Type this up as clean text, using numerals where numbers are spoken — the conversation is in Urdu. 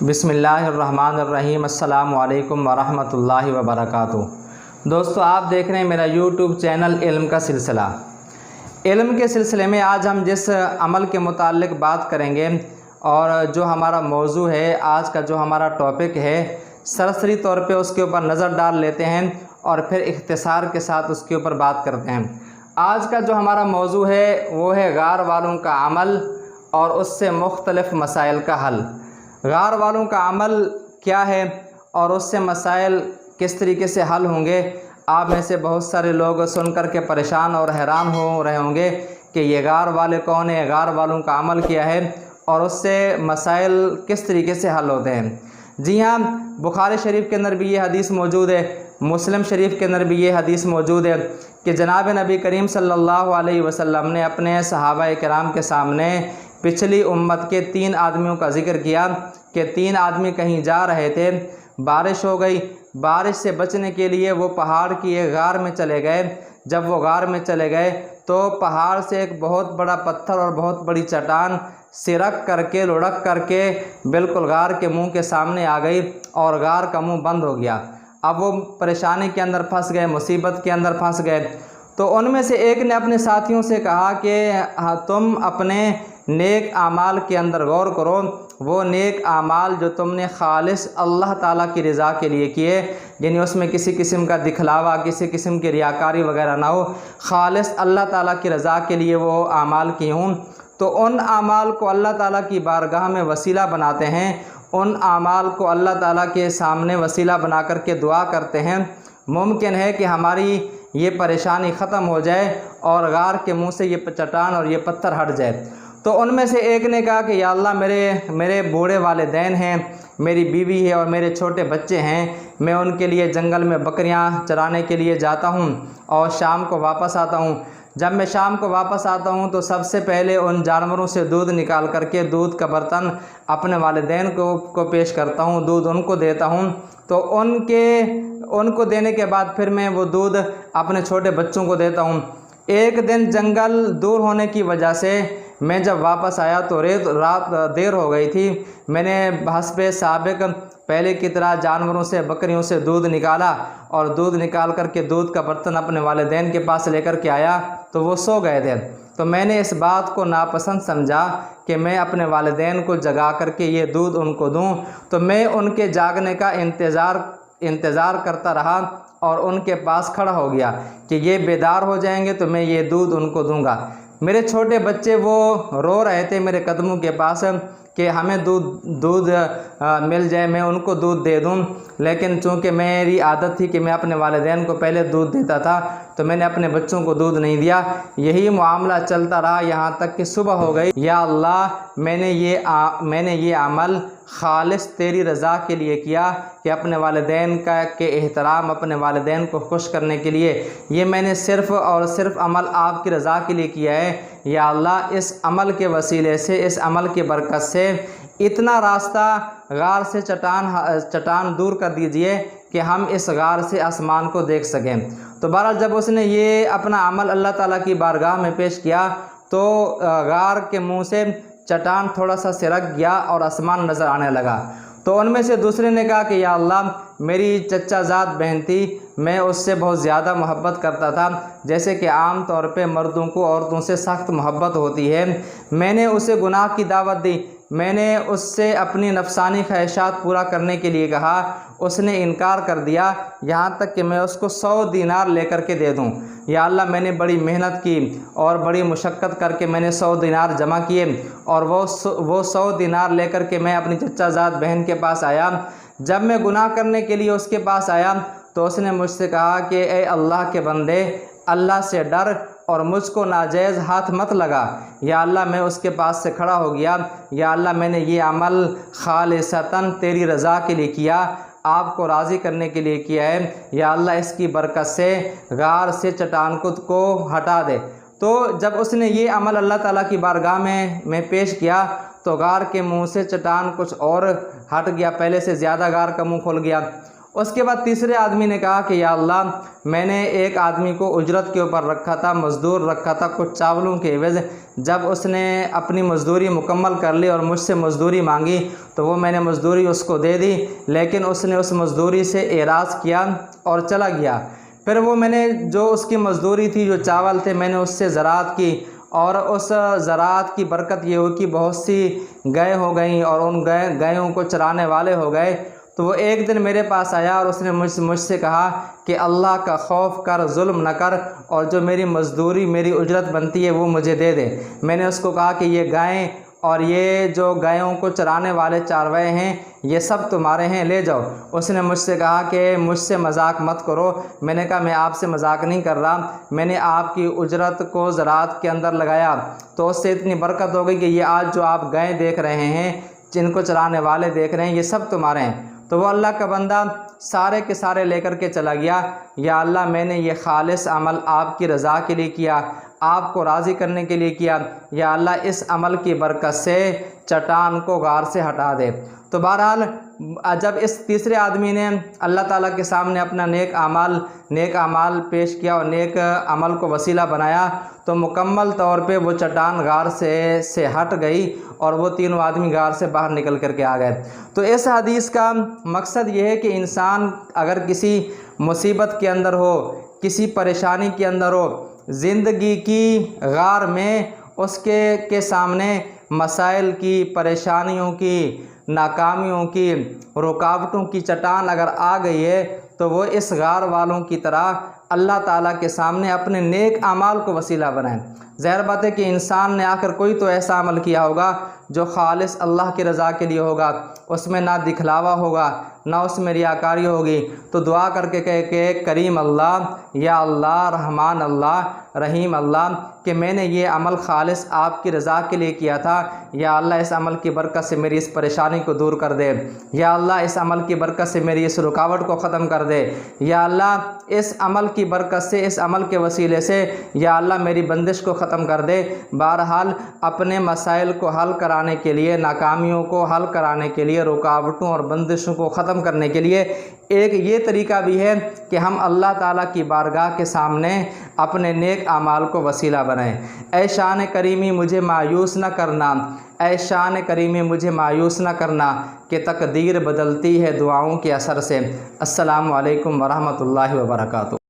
بسم اللہ الرحمن الرحیم۔ السلام علیکم ورحمۃ اللہ وبرکاتہ۔ دوستو، آپ دیکھ رہے ہیں میرا یوٹیوب چینل علم کا سلسلہ۔ علم کے سلسلے میں آج ہم جس عمل کے متعلق بات کریں گے اور جو ہمارا موضوع ہے، آج کا جو ہمارا ٹاپک ہے، سرسری طور پہ اس کے اوپر نظر ڈال لیتے ہیں اور پھر اختصار کے ساتھ اس کے اوپر بات کرتے ہیں۔ آج کا جو ہمارا موضوع ہے وہ ہے غار والوں کا عمل اور اس سے مختلف مسائل کا حل۔ غار والوں کا عمل کیا ہے اور اس سے مسائل کس طریقے سے حل ہوں گے؟ آپ میں سے بہت سارے لوگ سن کر کے پریشان اور حیران ہو رہے ہوں گے کہ یہ غار والے کون ہیں، غار والوں کا عمل کیا ہے اور اس سے مسائل کس طریقے سے حل ہوتے ہیں۔ جی ہاں، بخاری شریف کے اندر بھی یہ حدیث موجود ہے، مسلم شریف کے اندر بھی یہ حدیث موجود ہے کہ جناب نبی کریم صلی اللہ علیہ وسلم نے اپنے صحابہ کرام کے سامنے پچھلی امت کے 3 آدمیوں کا ذکر کیا کہ 3 آدمی کہیں جا رہے تھے، بارش ہو گئی، بارش سے بچنے کے لیے وہ پہاڑ کی ایک غار میں چلے گئے۔ جب وہ غار میں چلے گئے تو پہاڑ سے ایک بہت بڑا پتھر اور بہت بڑی چٹان سرک کر کے لڑک کر کے بالکل غار کے منہ کے سامنے آ گئی اور غار کا منہ بند ہو گیا۔ اب وہ پریشانی کے اندر پھنس گئے، مصیبت کے اندر پھنس گئے۔ تو ان میں سے ایک نے اپنے ساتھیوں سے کہا کہ تم اپنے نیک اعمال کے اندر غور کرو، وہ نیک اعمال جو تم نے خالص اللہ تعالیٰ کی رضا کے لیے کیے، یعنی اس میں کسی قسم کا دکھلاوا، کسی قسم کی ریاکاری وغیرہ نہ ہو، خالص اللہ تعالیٰ کی رضا کے لیے وہ اعمال کی ہوں، تو ان اعمال کو اللہ تعالیٰ کی بارگاہ میں وسیلہ بناتے ہیں، ان اعمال کو اللہ تعالیٰ کے سامنے وسیلہ بنا کر کے دعا کرتے ہیں۔ ممکن ہے کہ ہماری یہ پریشانی ختم ہو جائے اور غار کے منہ سے یہ چٹان اور یہ پتھر ہٹ جائے۔ تو ان میں سے ایک نے کہا کہ یا اللہ، میرے بوڑھے والدین ہیں، میری بیوی ہے اور میرے چھوٹے بچے ہیں، میں ان کے لیے جنگل میں بکریاں چرانے کے لیے جاتا ہوں اور شام کو واپس آتا ہوں۔ جب میں شام کو واپس آتا ہوں تو سب سے پہلے ان جانوروں سے دودھ نکال کر کے دودھ کا برتن اپنے والدین کو پیش کرتا ہوں، دودھ ان کو دیتا ہوں، تو ان کو دینے کے بعد پھر میں وہ دودھ اپنے چھوٹے بچوں کو دیتا ہوں۔ ایک دن جنگل دور ہونے کی وجہ سے میں جب واپس آیا تو رات دیر ہو گئی تھی۔ میں نے بحسب سابق پہلے کی طرح جانوروں سے، بکریوں سے دودھ نکالا اور دودھ نکال کر کے دودھ کا برتن اپنے والدین کے پاس لے کر کے آیا تو وہ سو گئے تھے۔ تو میں نے اس بات کو ناپسند سمجھا کہ میں اپنے والدین کو جگا کر کے یہ دودھ ان کو دوں، تو میں ان کے جاگنے کا انتظار کرتا رہا اور ان کے پاس کھڑا ہو گیا کہ یہ بیدار ہو جائیں گے تو میں یہ دودھ ان کو دوں گا۔ میرے چھوٹے بچے وہ رو رہے تھے میرے قدموں کے پاس کہ ہمیں دودھ مل جائے، میں ان کو دودھ دے دوں، لیکن چونکہ میری عادت تھی کہ میں اپنے والدین کو پہلے دودھ دیتا تھا تو میں نے اپنے بچوں کو دودھ نہیں دیا۔ یہی معاملہ چلتا رہا یہاں تک کہ صبح ہو گئی۔ یا اللہ، میں نے یہ عمل خالص تیری رضا کے لیے کیا کہ اپنے والدین کے احترام، اپنے والدین کو خوش کرنے کے لیے یہ میں نے صرف اور صرف عمل آپ کی رضا کے لیے کیا ہے۔ یا اللہ، اس عمل کے وسیلے سے، اس عمل کی برکت سے اتنا راستہ غار سے چٹان دور کر دیجئے کہ ہم اس غار سے آسمان کو دیکھ سکیں۔ تو بہرحال جب اس نے یہ اپنا عمل اللہ تعالیٰ کی بارگاہ میں پیش کیا تو غار کے منہ سے چٹان تھوڑا سا سرک گیا اور آسمان نظر آنے لگا۔ تو ان میں سے دوسرے نے کہا کہ یا اللہ، میری چچا زاد بہن تھی، میں اس سے بہت زیادہ محبت کرتا تھا، جیسے کہ عام طور پہ مردوں کو عورتوں سے سخت محبت ہوتی ہے۔ میں نے اسے گناہ کی دعوت دی، میں نے اس سے اپنی نفسانی خواہشات پورا کرنے کے لیے کہا، اس نے انکار کر دیا، یہاں تک کہ میں اس کو 100 دینار لے کر کے دے دوں۔ یا اللہ، میں نے بڑی محنت کی اور بڑی مشقت کر کے میں نے 100 دینار جمع کیے اور وہ 100 دینار لے کر کے میں اپنی چچا زاد بہن کے پاس آیا۔ جب میں گناہ کرنے کے لیے اس کے پاس آیا تو اس نے مجھ سے کہا کہ اے اللہ کے بندے، اللہ سے ڈر اور مجھ کو ناجائز ہاتھ مت لگا۔ یا اللہ، میں اس کے پاس سے کھڑا ہو گیا، یا اللہ، میں نے یہ عمل خالصتاً تیری رضا کے لیے کیا، آپ کو راضی کرنے کے لیے کیا ہے۔ یا اللہ، اس کی برکت سے غار سے چٹان کو ہٹا دے۔ تو جب اس نے یہ عمل اللہ تعالیٰ کی بارگاہ میں پیش کیا تو غار کے منہ سے چٹان کچھ اور ہٹ گیا، پہلے سے زیادہ غار کا منہ کھل گیا۔ اس کے بعد تیسرے آدمی نے کہا کہ یا اللہ میں نے ایک آدمی کو اجرت کے اوپر رکھا تھا، مزدور رکھا تھا کچھ چاولوں کے عوض، جب اس نے اپنی مزدوری مکمل کر لی اور مجھ سے مزدوری مانگی تو وہ میں نے مزدوری اس کو دے دی، لیکن اس نے اس مزدوری سے اعراض کیا اور چلا گیا۔ پھر وہ میں نے جو اس کی مزدوری تھی، جو چاول تھے، میں نے اس سے زراعت کی اور اس زراعت کی برکت یہ ہوئی کہ بہت سی گائے ہو گئیں اور ان گایوں کو چرانے والے ہو گئے۔ تو وہ ایک دن میرے پاس آیا اور اس نے مجھ سے کہا کہ اللہ کا خوف کر، ظلم نہ کر، اور جو میری مزدوری میری اجرت بنتی ہے وہ مجھے دے دے۔ میں نے اس کو کہا کہ یہ گائیں اور یہ جو گایوں کو چرانے والے چاروائے ہیں یہ سب تمہارے ہیں، لے جاؤ۔ اس نے مجھ سے کہا کہ مجھ سے مذاق مت کرو۔ میں نے کہا میں آپ سے مذاق نہیں کر رہا، میں نے آپ کی اجرت کو زراعت کے اندر لگایا تو اس سے اتنی برکت ہو گئی کہ یہ آج جو آپ گائیں دیکھ رہے ہیں، جن کو چرانے والے دیکھ رہے ہیں، یہ سب تمہارے ہیں۔ تو وہ اللہ کا بندہ سارے کے سارے لے کر کے چلا گیا۔ یا اللہ میں نے یہ خالص عمل آپ کی رضا کے لیے کیا، آپ کو راضی کرنے کے لیے کیا، یا اللہ اس عمل کی برکت سے چٹان کو غار سے ہٹا دے۔ تو بہرحال جب اس تیسرے آدمی نے اللہ تعالیٰ کے سامنے اپنا نیک اعمال پیش کیا اور نیک عمل کو وسیلہ بنایا تو مکمل طور پہ وہ چٹان غار سے ہٹ گئی اور وہ تینوں آدمی غار سے باہر نکل کر کے آ گئے۔ تو اس حدیث کا مقصد یہ ہے کہ انسان اگر کسی مصیبت کے اندر ہو، کسی پریشانی کے اندر ہو، زندگی کی غار میں اس کے سامنے مسائل کی، پریشانیوں کی، ناکامیوں کی، رکاوٹوں کی چٹان اگر آ گئی ہے تو وہ اس غار والوں کی طرح اللہ تعالیٰ کے سامنے اپنے نیک اعمال کو وسیلہ بنائیں۔ ظاہر بات ہے کہ انسان نے آ کر کوئی تو ایسا عمل کیا ہوگا جو خالص اللہ کی رضا کے لیے ہوگا، اس میں نہ دکھلاوا ہوگا، نہ اس میں ریاکاری ہوگی، تو دعا کر کے کہے کہ کریم اللہ، یا اللہ، رحمان اللہ، رحیم اللہ، کہ میں نے یہ عمل خالص آپ کی رضا کے لیے کیا تھا، یا اللہ اس عمل کی برکت سے میری اس پریشانی کو دور کر دے، یا اللہ اس عمل کی برکت سے میری اس رکاوٹ کو ختم کر دے، یا اللہ اس عمل کی برکت سے، اس عمل کے وسیلے سے یا اللہ میری بندش کو ختم کر دے۔ بہرحال اپنے مسائل کو حل کرانے کے لیے، ناکامیوں کو حل کرانے کے لیے، رکاوٹوں اور بندشوں کو ختم کرنے کے لیے ایک یہ طریقہ بھی ہے کہ ہم اللہ تعالیٰ کی بارگاہ کے سامنے اپنے نیک اعمال کو وسیلہ بنائیں۔ اے شان کریمی مجھے مایوس نہ کرنا، اے شان کریمی مجھے مایوس نہ کرنا کہ تقدیر بدلتی ہے دعاؤں کے اثر سے۔ السلام علیکم ورحمۃ اللہ وبرکاتہ۔